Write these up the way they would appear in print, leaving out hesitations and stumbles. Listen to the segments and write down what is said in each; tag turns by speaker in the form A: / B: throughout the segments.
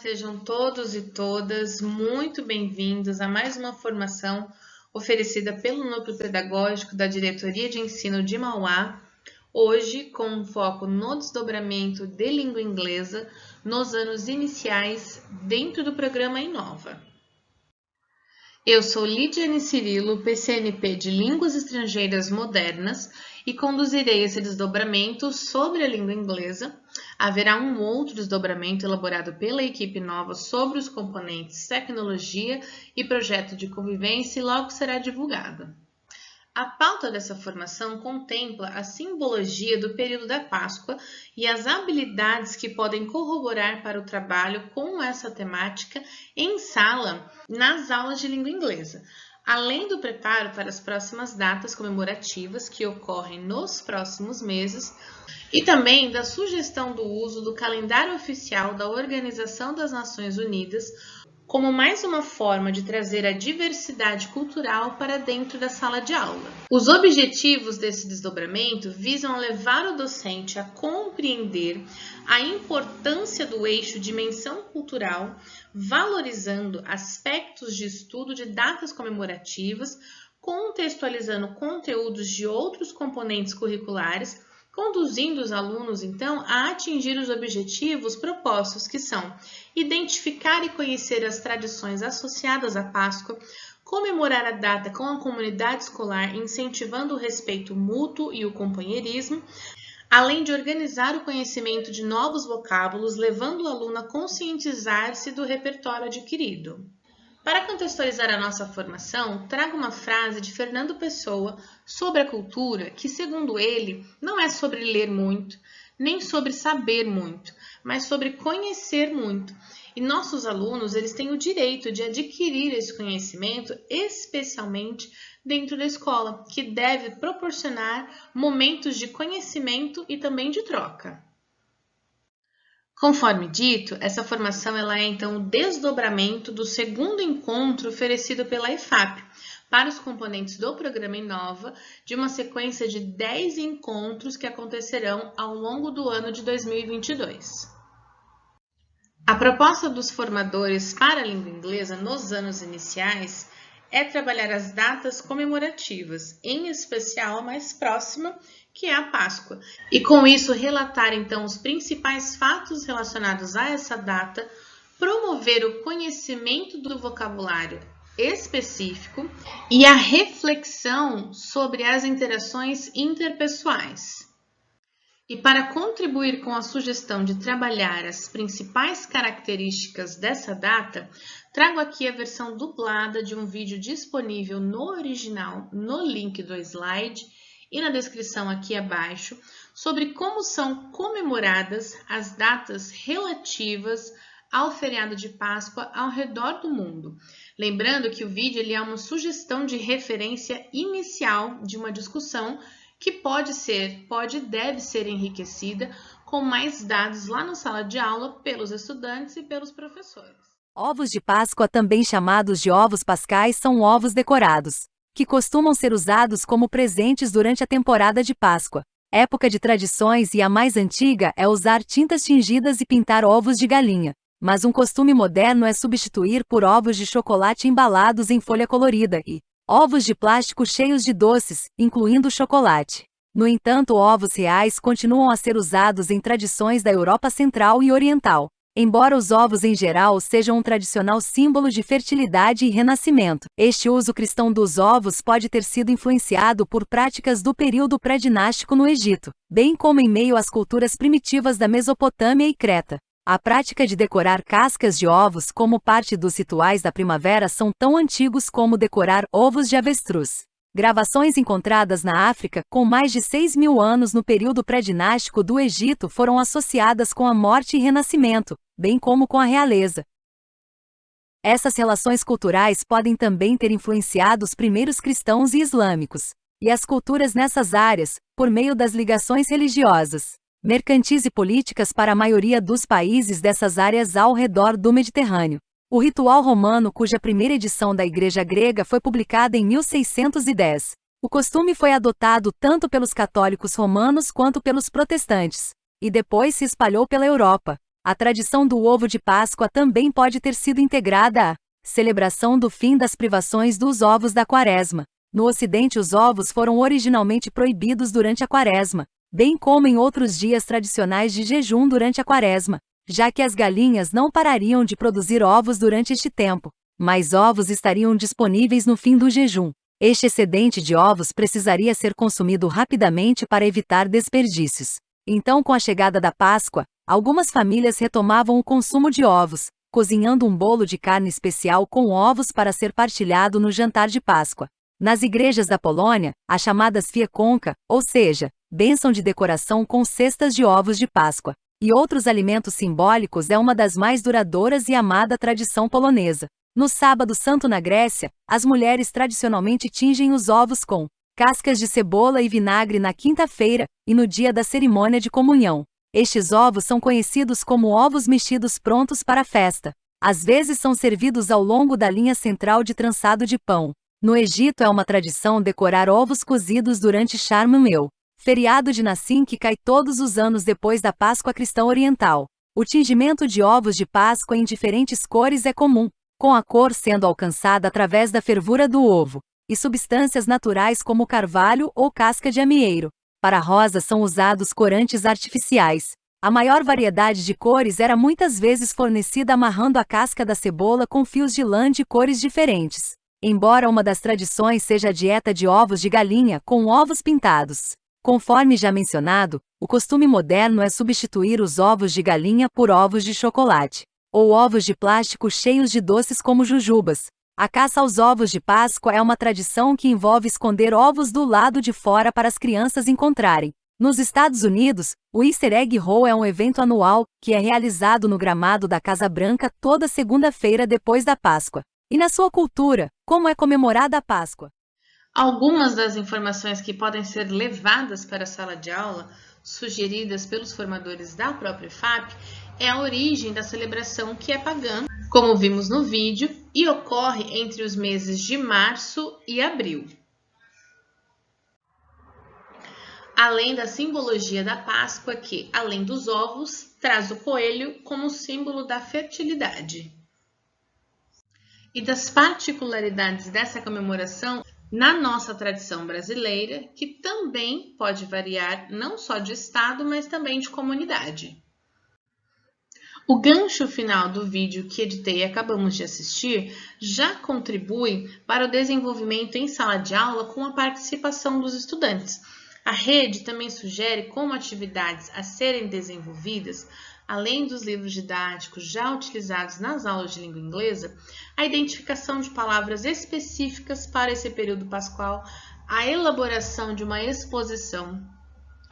A: Sejam todos e todas muito bem-vindos a mais uma formação oferecida pelo Núcleo Pedagógico da Diretoria de Ensino de Mauá, hoje com um foco no desdobramento de língua inglesa nos anos iniciais dentro do programa Inova. Eu sou Lidiane Cirilo, PCNP de Línguas Estrangeiras Modernas e conduzirei esse desdobramento sobre a língua inglesa. Haverá um outro desdobramento elaborado pela equipe nova sobre os componentes tecnologia e projeto de convivência e logo será divulgado. A pauta dessa formação contempla a simbologia do período da Páscoa e as habilidades que podem corroborar para o trabalho com essa temática em sala nas aulas de língua inglesa, além do preparo para as próximas datas comemorativas que ocorrem nos próximos meses e também da sugestão do uso do calendário oficial da Organização das Nações Unidas como mais uma forma de trazer a diversidade cultural para dentro da sala de aula. Os objetivos desse desdobramento visam levar o docente a compreender a importância do eixo dimensão cultural, valorizando aspectos de estudo de datas comemorativas, contextualizando conteúdos de outros componentes curriculares, conduzindo os alunos, então, a atingir os objetivos propostos, que são identificar e conhecer as tradições associadas à Páscoa, comemorar a data com a comunidade escolar, incentivando o respeito mútuo e o companheirismo, além de organizar o conhecimento de novos vocábulos, levando o aluno a conscientizar-se do repertório adquirido. Para contextualizar a nossa formação, trago uma frase de Fernando Pessoa sobre a cultura que, segundo ele, não é sobre ler muito, nem sobre saber muito, mas sobre conhecer muito. E nossos alunos, eles têm o direito de adquirir esse conhecimento, especialmente dentro da escola, que deve proporcionar momentos de conhecimento e também de troca. Conforme dito, essa formação ela é então o desdobramento do segundo encontro oferecido pela EFAP para os componentes do programa Inova, de uma sequência de 10 encontros que acontecerão ao longo do ano de 2022. A proposta dos formadores para a língua inglesa nos anos iniciais é trabalhar as datas comemorativas, em especial a mais próxima, que é a Páscoa, e com isso relatar então os principais fatos relacionados a essa data, promover o conhecimento do vocabulário específico e a reflexão sobre as interações interpessoais. E para contribuir com a sugestão de trabalhar as principais características dessa data, trago aqui a versão dublada de um vídeo disponível no original no link do slide e na descrição aqui abaixo, sobre como são comemoradas as datas relativas ao feriado de Páscoa ao redor do mundo. Lembrando que o vídeo ele é uma sugestão de referência inicial de uma discussão que pode e deve ser enriquecida com mais dados lá na sala de aula pelos estudantes e pelos professores.
B: Ovos de Páscoa, também chamados de ovos pascais, são ovos decorados, que costumam ser usados como presentes durante a temporada de Páscoa, época de tradições, e a mais antiga é usar tintas tingidas e pintar ovos de galinha. Mas um costume moderno é substituir por ovos de chocolate embalados em folha colorida e ovos de plástico cheios de doces, incluindo chocolate. No entanto, ovos reais continuam a ser usados em tradições da Europa Central e Oriental. Embora os ovos em geral sejam um tradicional símbolo de fertilidade e renascimento, este uso cristão dos ovos pode ter sido influenciado por práticas do período pré-dinástico no Egito, bem como em meio às culturas primitivas da Mesopotâmia e Creta. A prática de decorar cascas de ovos como parte dos rituais da primavera são tão antigos como decorar ovos de avestruz. Gravações encontradas na África, com mais de 6.000 anos no período pré-dinástico do Egito, foram associadas com a morte e renascimento, bem como com a realeza. Essas relações culturais podem também ter influenciado os primeiros cristãos e islâmicos, e as culturas nessas áreas, por meio das ligações religiosas, mercantis e políticas para a maioria dos países dessas áreas ao redor do Mediterrâneo. O ritual romano, cuja primeira edição da Igreja Grega foi publicada em 1610. O costume foi adotado tanto pelos católicos romanos quanto pelos protestantes, e depois se espalhou pela Europa. A tradição do ovo de Páscoa também pode ter sido integrada à celebração do fim das privações dos ovos da Quaresma. No Ocidente, os ovos foram originalmente proibidos durante a Quaresma, bem como em outros dias tradicionais de jejum durante a Quaresma, já que as galinhas não parariam de produzir ovos durante este tempo, mas ovos estariam disponíveis no fim do jejum. Este excedente de ovos precisaria ser consumido rapidamente para evitar desperdícios. Então, com a chegada da Páscoa, algumas famílias retomavam o consumo de ovos, cozinhando um bolo de carne especial com ovos para ser partilhado no jantar de Páscoa. Nas igrejas da Polônia, as chamadas fiekonka, ou seja, bênção de decoração com cestas de ovos de Páscoa, e outros alimentos simbólicos é uma das mais duradouras e amada tradição polonesa. No Sábado Santo na Grécia, as mulheres tradicionalmente tingem os ovos com cascas de cebola e vinagre na quinta-feira e no dia da cerimônia de comunhão. Estes ovos são conhecidos como ovos mexidos prontos para a festa. Às vezes são servidos ao longo da linha central de trançado de pão. No Egito é uma tradição decorar ovos cozidos durante Sharm el, feriado de Nassim que cai todos os anos depois da Páscoa cristã oriental. O tingimento de ovos de Páscoa em diferentes cores é comum, com a cor sendo alcançada através da fervura do ovo, e substâncias naturais como carvalho ou casca de amieiro. Para rosas são usados corantes artificiais. A maior variedade de cores era muitas vezes fornecida amarrando a casca da cebola com fios de lã de cores diferentes. Embora uma das tradições seja a dieta de ovos de galinha com ovos pintados. Conforme já mencionado, o costume moderno é substituir os ovos de galinha por ovos de chocolate, ou ovos de plástico cheios de doces como jujubas. A caça aos ovos de Páscoa é uma tradição que envolve esconder ovos do lado de fora para as crianças encontrarem. Nos Estados Unidos, o Easter Egg Roll é um evento anual que é realizado no gramado da Casa Branca toda segunda-feira depois da Páscoa. E na sua cultura, como é comemorada a Páscoa?
A: Algumas das informações que podem ser levadas para a sala de aula, sugeridas pelos formadores da própria IFAP, é a origem da celebração que é pagã, como vimos no vídeo, e ocorre entre os meses de março e abril. Além da simbologia da Páscoa que, além dos ovos, traz o coelho como símbolo da fertilidade. E das particularidades dessa comemoração na nossa tradição brasileira, que também pode variar não só de estado, mas também de comunidade. O gancho final do vídeo que editei e acabamos de assistir já contribui para o desenvolvimento em sala de aula com a participação dos estudantes. A rede também sugere como atividades a serem desenvolvidas, além dos livros didáticos já utilizados nas aulas de língua inglesa, a identificação de palavras específicas para esse período pascual, a elaboração de uma exposição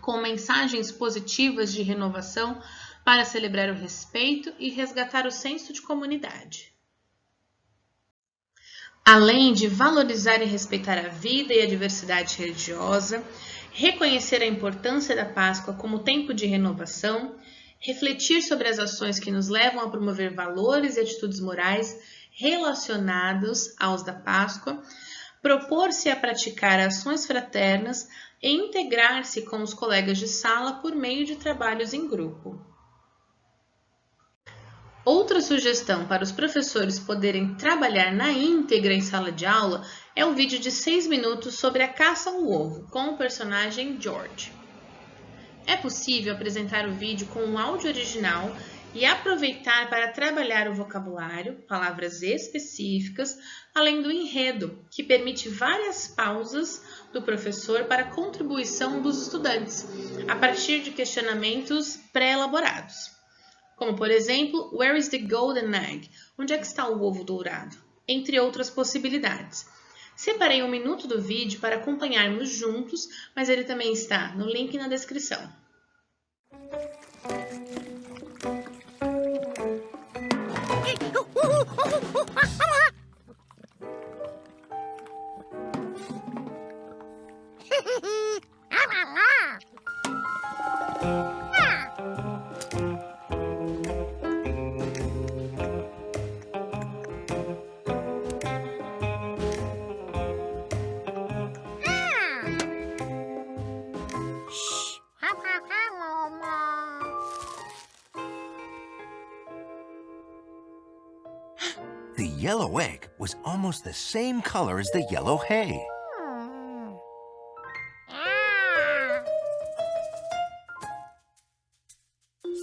A: com mensagens positivas de renovação para celebrar o respeito e resgatar o senso de comunidade. Além de valorizar e respeitar a vida e a diversidade religiosa, reconhecer a importância da Páscoa como tempo de renovação, refletir sobre as ações que nos levam a promover valores e atitudes morais relacionados aos da Páscoa, propor-se a praticar ações fraternas e integrar-se com os colegas de sala por meio de trabalhos em grupo. Outra sugestão para os professores poderem trabalhar na íntegra em sala de aula é o vídeo de 6 minutos sobre a caça ao ovo, com o personagem George. É possível apresentar o vídeo com um áudio original e aproveitar para trabalhar o vocabulário, palavras específicas, além do enredo, que permite várias pausas do professor para a contribuição dos estudantes, a partir de questionamentos pré-elaborados. Como, por exemplo, Where is the golden egg? Onde é que está o ovo dourado? Entre outras possibilidades. Separei 1 minuto do vídeo para acompanharmos juntos, mas ele também está no link na descrição.
C: The yellow egg was almost the same color as the yellow hay.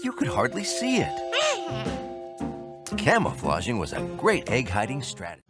C: You could hardly see it. Camouflaging was a great egg hiding strategy.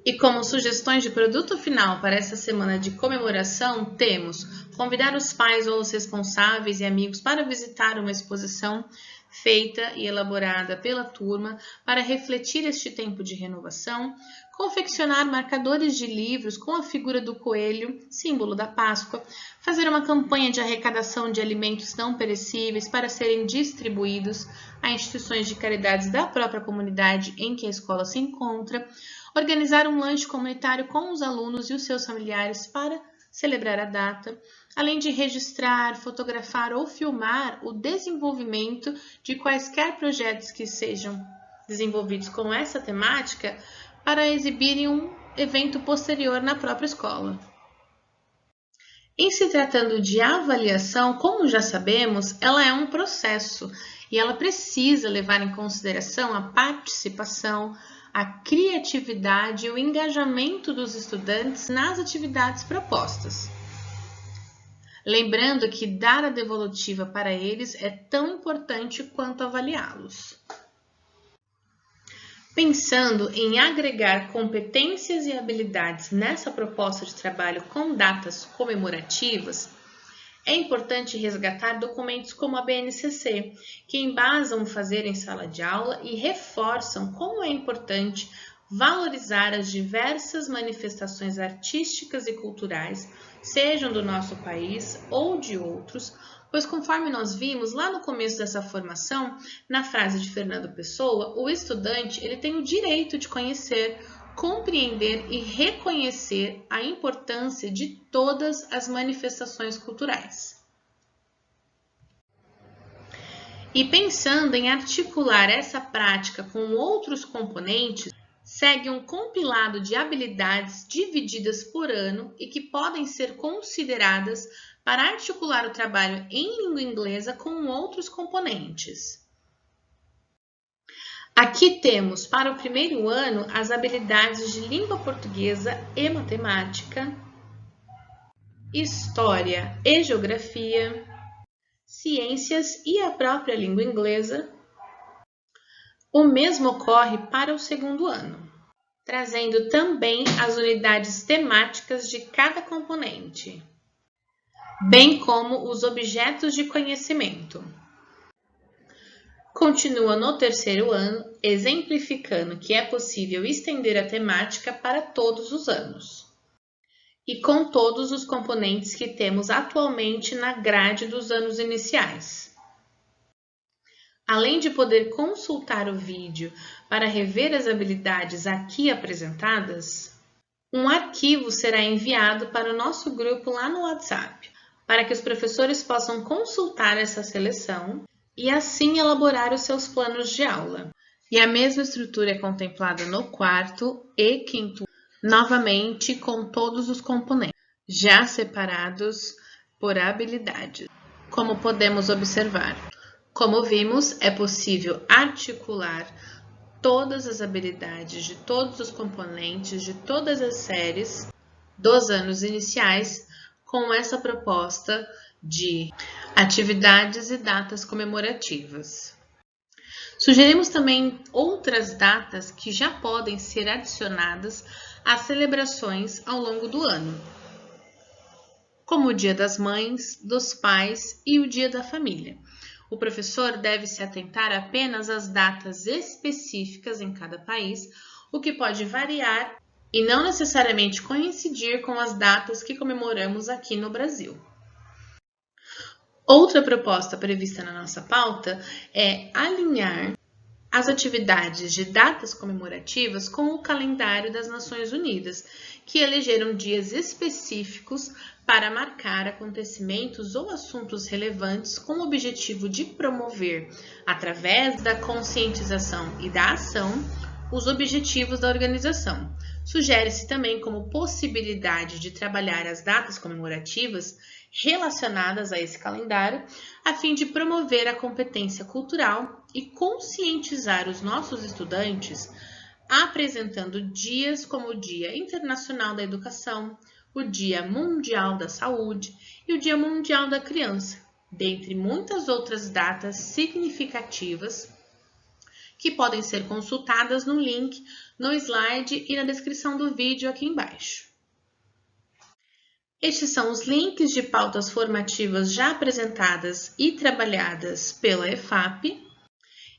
A: E como sugestões de produto final para essa semana de comemoração, temos convidar os pais ou os responsáveis e amigos para visitar uma exposição feita e elaborada pela turma para refletir este tempo de renovação, confeccionar marcadores de livros com a figura do coelho, símbolo da Páscoa, fazer uma campanha de arrecadação de alimentos não perecíveis para serem distribuídos a instituições de caridades da própria comunidade em que a escola se encontra, organizar um lanche comunitário com os alunos e os seus familiares para celebrar a data, além de registrar, fotografar ou filmar o desenvolvimento de quaisquer projetos que sejam desenvolvidos com essa temática para exibir em um evento posterior na própria escola. Em se tratando de avaliação, como já sabemos, ela é um processo e ela precisa levar em consideração a participação, a criatividade e o engajamento dos estudantes nas atividades propostas. Lembrando que dar a devolutiva para eles é tão importante quanto avaliá-los. Pensando em agregar competências e habilidades nessa proposta de trabalho com datas comemorativas, é importante resgatar documentos como a BNCC, que embasam o fazer em sala de aula e reforçam como é importante valorizar as diversas manifestações artísticas e culturais, sejam do nosso país ou de outros, pois conforme nós vimos lá no começo dessa formação, na frase de Fernando Pessoa, o estudante ele tem o direito de conhecer, compreender e reconhecer a importância de todas as manifestações culturais. E pensando em articular essa prática com outros componentes, segue um compilado de habilidades divididas por ano e que podem ser consideradas para articular o trabalho em língua inglesa com outros componentes. Aqui temos para o primeiro ano as habilidades de língua portuguesa e matemática, história e geografia, ciências e a própria língua inglesa. O mesmo ocorre para o segundo ano, trazendo também as unidades temáticas de cada componente, bem como os objetos de conhecimento. Continua no terceiro ano, exemplificando que é possível estender a temática para todos os anos, e com todos os componentes que temos atualmente na grade dos anos iniciais. Além de poder consultar o vídeo para rever as habilidades aqui apresentadas, um arquivo será enviado para o nosso grupo lá no WhatsApp, para que os professores possam consultar essa seleção e assim elaborar os seus planos de aula. E a mesma estrutura é contemplada no quarto e quinto, novamente com todos os componentes, já separados por habilidades. Como podemos observar, como vimos, é possível articular todas as habilidades de todos os componentes de todas as séries dos anos iniciais com essa proposta de atividades e datas comemorativas. Sugerimos também outras datas que já podem ser adicionadas às celebrações ao longo do ano, como o Dia das Mães, dos Pais e o Dia da Família. O professor deve se atentar apenas às datas específicas em cada país, o que pode variar e não necessariamente coincidir com as datas que comemoramos aqui no Brasil. Outra proposta prevista na nossa pauta é alinhar as atividades de datas comemorativas com o calendário das Nações Unidas, que elegeram dias específicos para marcar acontecimentos ou assuntos relevantes com o objetivo de promover, através da conscientização e da ação, os objetivos da organização. Sugere-se também como possibilidade de trabalhar as datas comemorativas relacionadas a esse calendário, a fim de promover a competência cultural e conscientizar os nossos estudantes apresentando dias como o Dia Internacional da Educação, o Dia Mundial da Saúde e o Dia Mundial da Criança, dentre muitas outras datas significativas que podem ser consultadas no link, no slide e na descrição do vídeo aqui embaixo. Estes são os links de pautas formativas já apresentadas e trabalhadas pela EFAP.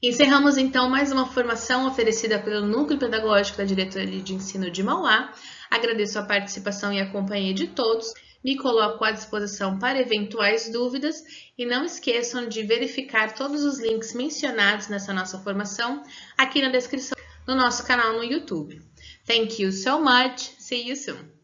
A: Encerramos então mais uma formação oferecida pelo Núcleo Pedagógico da Diretoria de Ensino de Mauá. Agradeço a participação e a companhia de todos. Me coloco à disposição para eventuais dúvidas e não esqueçam de verificar todos os links mencionados nessa nossa formação aqui na descrição do nosso canal no YouTube. Thank you so much. See you soon.